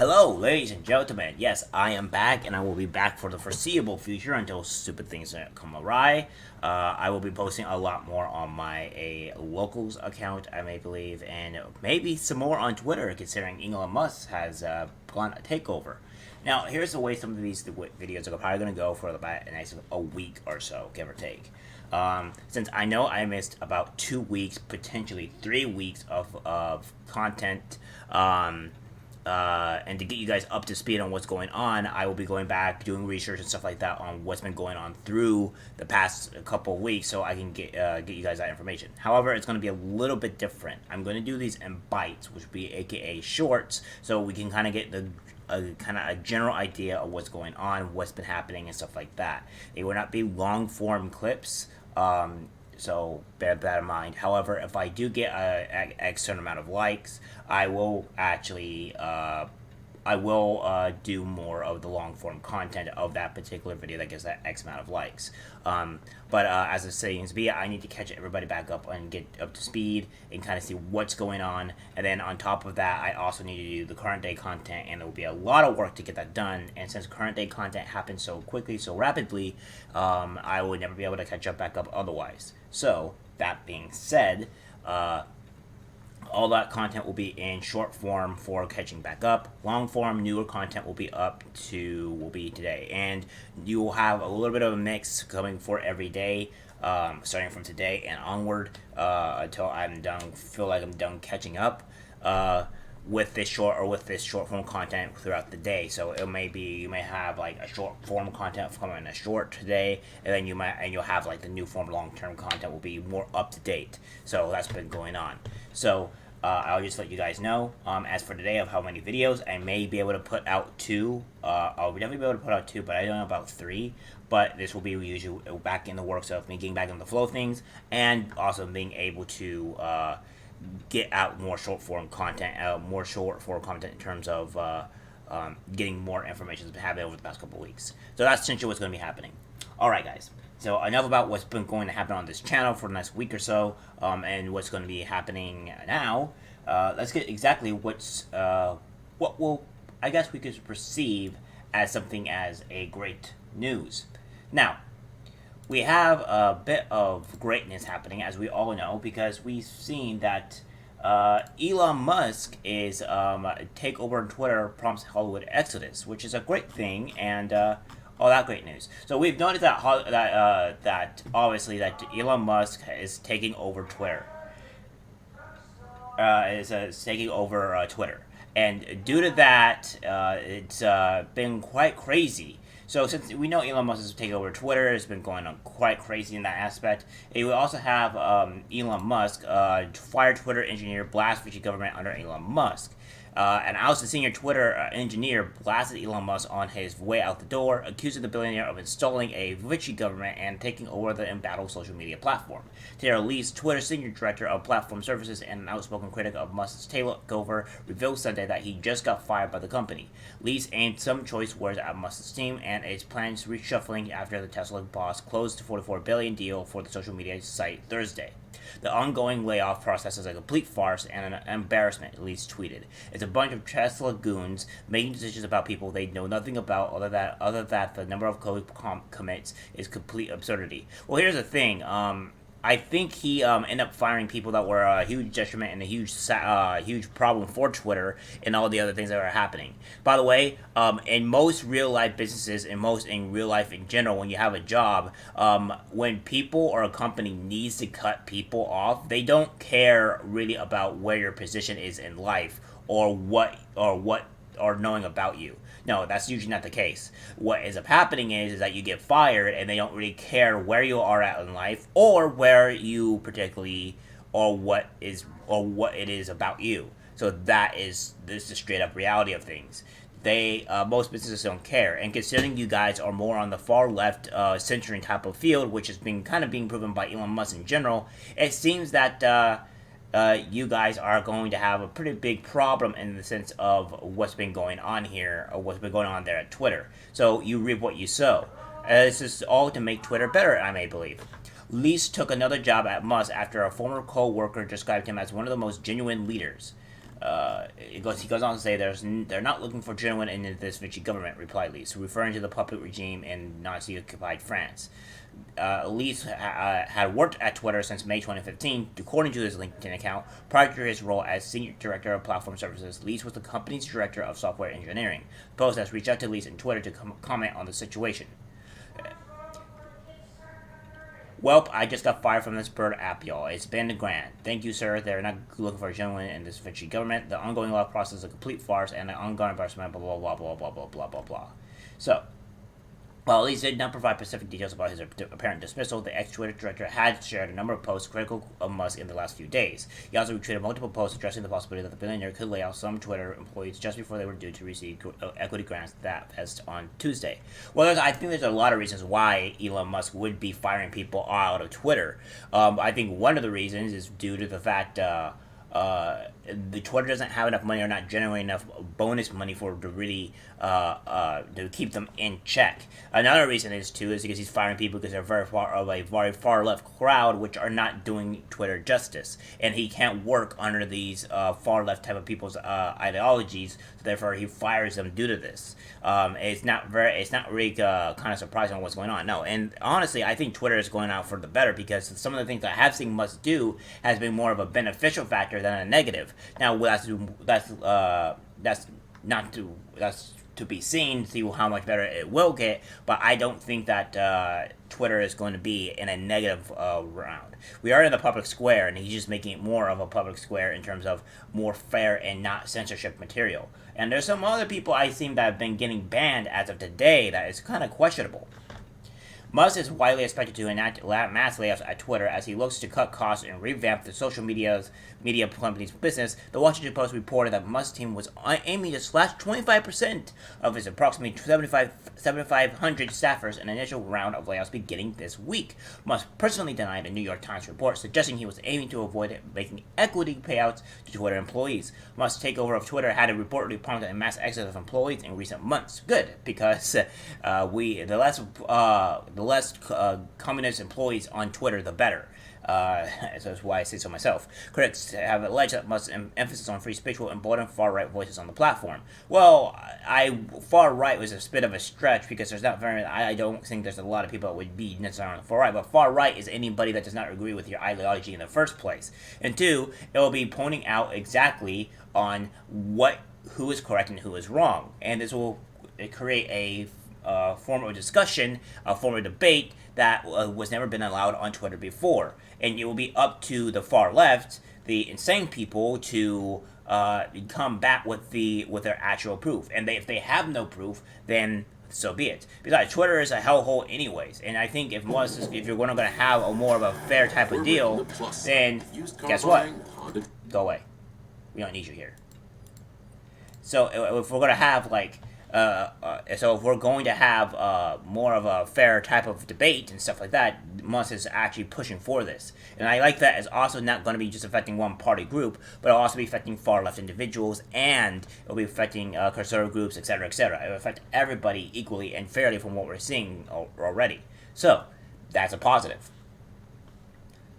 Hello, ladies and gentlemen. Yes, I am back, and I will be back for the foreseeable future until stupid things come awry. I will be posting a lot more on my locals account, I may believe, and maybe some more on Twitter, considering Elon Musk has gone a takeover. Now, here's the way some of these videos are probably going to go for about the next a week or so, give or take. Since I know I missed about 2 weeks, potentially 3 weeks of content. And to get you guys up to speed on what's going on, I will be going back, doing research and stuff like that on what's been going on through the past couple of weeks, so I can get you guys that information. However, it's going to be a little bit different. I'm going to do these in bites, which would be AKA shorts, so we can kind of get the kind of a general idea of what's going on, what's been happening, and stuff like that. They will not be long form clips. So bear that in mind. However, if I do get a certain amount of likes, I will actually do more of the long form content of that particular video that gets that X amount of likes. But as the sayings be, I need to catch everybody back up and get up to speed and kind of see what's going on. And then on top of that, I also need to do the current day content, and it will be a lot of work to get that done. And since current day content happens so quickly, so rapidly, I would never be able to catch up back up otherwise. So that being said, all that content will be in short form for catching back up. Long form, newer content will be today, and you will have a little bit of a mix coming for every day, starting from today and onward, until I'm done. Feel like I'm done catching up. With this short form content throughout the day. So it may be, you may have like a short form content coming in a short today, and then you'll have like the new form long term content will be more up to date. So that's been going on. So I'll just let you guys know. As for today, of how many videos, I may be able to put out two. I'll definitely be able to put out two, but I don't know about three. But this will be usually back in the works of me getting back in the flow of things, and also being able to get out more short form content, in terms of getting more information that's been happening over the past couple of weeks. So that's essentially what's going to be happening. All right, guys. So enough about what's been going to happen on this channel for the next week or so, and what's going to be happening now. Let's get exactly what will, I guess we could perceive as something as a great news. Now, we have a bit of greatness happening, as we all know, because we've seen that Elon Musk is take over on Twitter prompts Hollywood exodus, which is a great thing, and all that great news. So we've noticed that obviously that Elon Musk is taking over Twitter. Is taking over Twitter, and due to that, it's been quite crazy. So since we know Elon Musk is taking over Twitter, it's been going on quite crazy in that aspect. And we also have Elon Musk, fired Twitter engineer, blast Fiji government under Elon Musk. And also, the senior Twitter engineer blasted Elon Musk on his way out the door, accusing the billionaire of installing a Vichy government and taking over the embattled social media platform. Taylor Lee's Twitter senior director of platform services and an outspoken critic of Musk's takeover revealed Sunday that he just got fired by the company. Lee's aimed some choice words at Musk's team and its plans reshuffling after the Tesla boss closed the $44 billion deal for the social media site Thursday. The ongoing layoff process is a complete farce and an embarrassment, Lee's tweeted. It's a bunch of Tesla goons making decisions about people they know nothing about, other than the number of code commits is complete absurdity. Well, here's the thing. I think he ended up firing people that were a huge detriment and a huge problem for Twitter and all the other things that are happening. By the way, in most real life businesses, in real life in general, when you have a job, when people or a company needs to cut people off, they don't care really about where your position is in life or knowing about you. No, that's usually not the case. What ends up happening is that you get fired and they don't really care where you are at in life or where you particularly or what it is about you. So this is the straight up reality of things. Most businesses don't care, and considering you guys are more on the far left centering type of field, which is being proven by Elon Musk in general, it seems that you guys are going to have a pretty big problem in the sense of what's been going on here, or what's been going on there at Twitter. So you reap what you sow. This is all to make Twitter better, I may believe. Lease took another job at Musk after a former co-worker described him as one of the most genuine leaders. He goes on to say they're not looking for genuine in this Vichy government, replied Lees, referring to the puppet regime in Nazi-occupied France. Lees had worked at Twitter since May 2015, according to his LinkedIn account. Prior to his role as Senior Director of Platform Services, Lees was the company's Director of Software Engineering. The Post has reached out to Lees on Twitter to comment on the situation. Welp, I just got fired from this bird app, y'all. It's been a grand. Thank you, sir. They're not looking for a genuine in this Vichy government. The ongoing law process is a complete farce, and the ongoing embarrassment, blah, blah, blah, blah, blah, blah, blah, blah, blah. So, while Lees did not provide specific details about his apparent dismissal, the ex-Twitter director had shared a number of posts critical of Musk in the last few days. He also retweeted multiple posts addressing the possibility that the billionaire could lay off some Twitter employees just before they were due to receive equity grants that passed on Tuesday. Well, I think there's a lot of reasons why Elon Musk would be firing people out of Twitter. I think one of the reasons is due to the fact the Twitter doesn't have enough money or not generating enough bonus money for to really to keep them in check. Another reason is because he's firing people because they're very far left crowd, which are not doing Twitter justice, and he can't work under these far left type of people's ideologies. So therefore, he fires them due to this. It's not really kind of surprising what's going on. No, and honestly, I think Twitter is going out for the better because some of the things I have seen Musk do has been more of a beneficial factor than a negative. Now that's to be seen, see how much better it will get, but I don't think that Twitter is going to be in a negative round. We are in the public square, and he's just making it more of a public square in terms of more fair and not censorship material. And there's some other people I think that have been getting banned as of today that is kind of questionable. Musk is widely expected to enact mass layoffs at Twitter as he looks to cut costs and revamp the social media company's business. The Washington Post reported that Musk's team was aiming to slash 25% of his approximately 7,500 staffers in an initial round of layoffs beginning this week. Musk personally denied a New York Times report suggesting he was aiming to avoid making equity payouts to Twitter employees. Musk's takeover of Twitter had reportedly prompted a mass exodus of employees in recent months. Good, because the less communist employees on Twitter, the better. So that's why I say so myself. Critics have alleged that Musk's emphasis on free speech will embolden far-right voices on the platform. Well, far-right was a bit of a stretch because there's not very. I don't think there's a lot of people that would be necessarily on the far-right, but far-right is anybody that does not agree with your ideology in the first place. And two, it will be pointing out exactly on who is correct and who is wrong, and this will create a form of discussion, a form of debate that was never been allowed on Twitter before. And it will be up to the far left, the insane people, to come back with their actual proof. And if they have no proof, then so be it. Besides, Twitter is a hellhole anyways. And I think if you're going to have a more of a fair type of deal, then guess what? Go away. We don't need you here. So if we're going to have if we're going to have more of a fair type of debate and stuff like that, Musk is actually pushing for this. And I like that it's also not going to be just affecting one party group, but it'll also be affecting far-left individuals, and it'll be affecting conservative groups, etc., etc. It will affect everybody equally and fairly from what we're seeing already. So, that's a positive.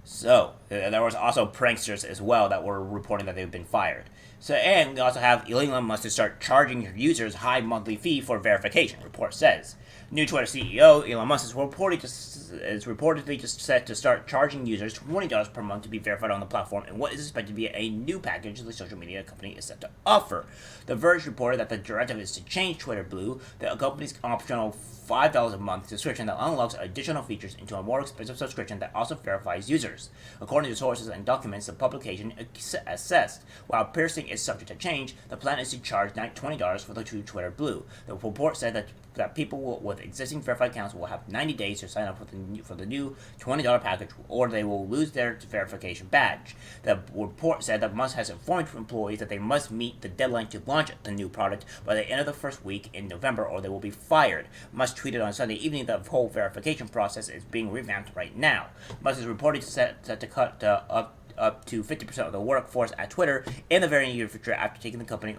So, there was also pranksters as well that were reporting that they've been fired. So, and we also have Elon Musk to start charging users high monthly fee for verification, report says. New Twitter CEO Elon Musk is reportedly just set to start charging users $20 per month to be verified on the platform in what is expected to be a new package the social media company is set to offer. The Verge reported that the directive is to change Twitter Blue, the company's optional $5 a month subscription that unlocks additional features, into a more expensive subscription that also verifies users. According to sources and documents the publication assessed, while piercing is subject to change, the plan is to charge $20 for the Twitter Blue. The report said that people with existing verified accounts will have 90 days to sign up for the new $20 package, or they will lose their verification badge. The report said that Musk has informed employees that they must meet the deadline to launch the new product by the end of the first week in November, or they will be fired. Musk tweeted on Sunday evening that the whole verification process is being revamped right now. Musk is reported set to cut up to 50% of the workforce at Twitter in the very near future after taking the company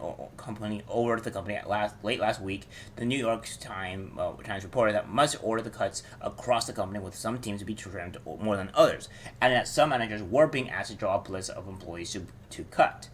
over to the company late last week. The New York Times reported that Musk ordered the cuts across the company, with some teams to be trimmed more than others, and that some managers were being asked to draw up lists of employees to cut.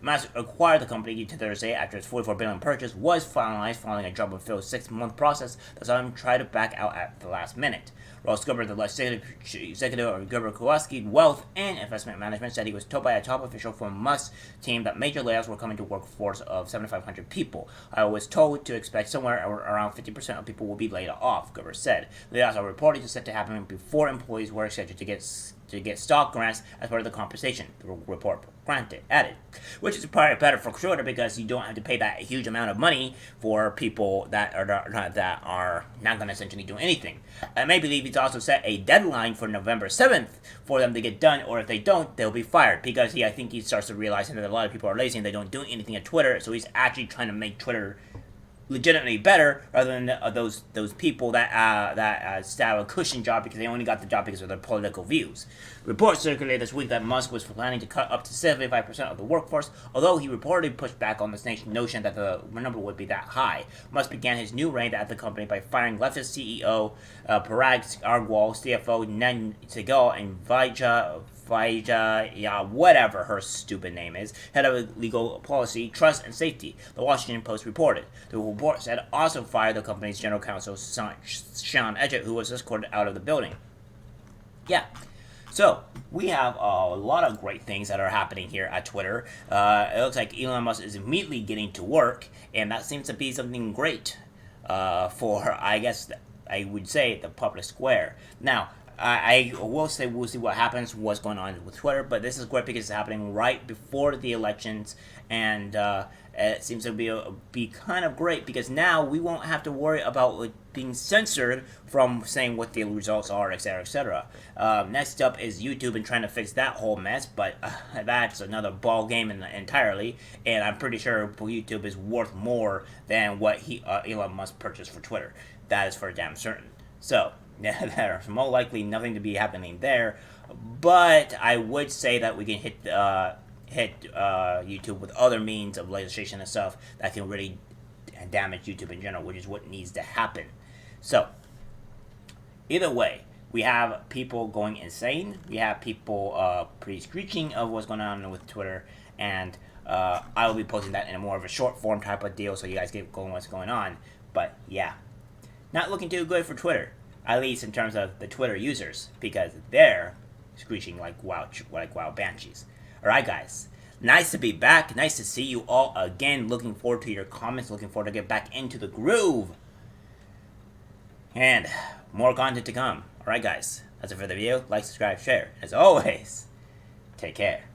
Musk acquired the company to Thursday after its $44 billion purchase was finalized following a job-and-fill 6-month process that saw him try to back out at the last minute. Ross Gilbert, the executive of Gilbert Kowalski Wealth and Investment Management, said he was told by a top official from Musk's team that major layoffs were coming to a workforce of 7,500 people. I was told to expect somewhere around 50% of people will be laid off, Gilbert said. Layoffs are reported to set to happen before employees were scheduled to get stock grants as part of the compensation, the report added. Which is probably better for Twitter because you don't have to pay that huge amount of money for people that are not going to essentially do anything. I may believe he's also set a deadline for November 7th for them to get done, or if they don't, they'll be fired. Because I think he starts to realize that a lot of people are lazy and they don't do anything at Twitter, so he's actually trying to make Twitter legitimately better rather than those people that have a cushion job because they only got the job because of their political views. Reports circulated this week that Musk was planning to cut up to 75% of the workforce, although he reportedly pushed back on this notion that the number would be that high. Musk began his new reign at the company by firing leftist CEO Parag Agrawal, CFO Nen Segal, and whatever her stupid name is, head of legal policy, trust, and safety, the Washington Post reported. The report said also fired the company's general counsel, Sean Edgett, who was escorted out of the building. Yeah. So, we have a lot of great things that are happening here at Twitter. It looks like Elon Musk is immediately getting to work, and that seems to be something great for, I guess, I would say, the public square. Now, I will say we'll see what happens, what's going on with Twitter, but this is great because it's happening right before the elections, and it seems to be kind of great because now we won't have to worry about being censored from saying what the results are, etc., etc. Next up is YouTube and trying to fix that whole mess, but that's another ball game entirely, and I'm pretty sure YouTube is worth more than what Elon Musk purchased for Twitter. That is for damn certain. So, there's more likely nothing to be happening there, but I would say that we can hit YouTube with other means of legislation and stuff that can really damage YouTube in general, which is what needs to happen. So, either way, we have people going insane. We have people pretty screeching of what's going on with Twitter, and I will be posting that in a more of a short form type of deal so you guys get going what's going on. But yeah, not looking too good for Twitter. At least in terms of the Twitter users, because they're screeching like wild banshees. Alright guys, nice to be back, nice to see you all again, looking forward to your comments, looking forward to get back into the groove. And more content to come. Alright guys, that's it for the video, like, subscribe, share. As always, take care.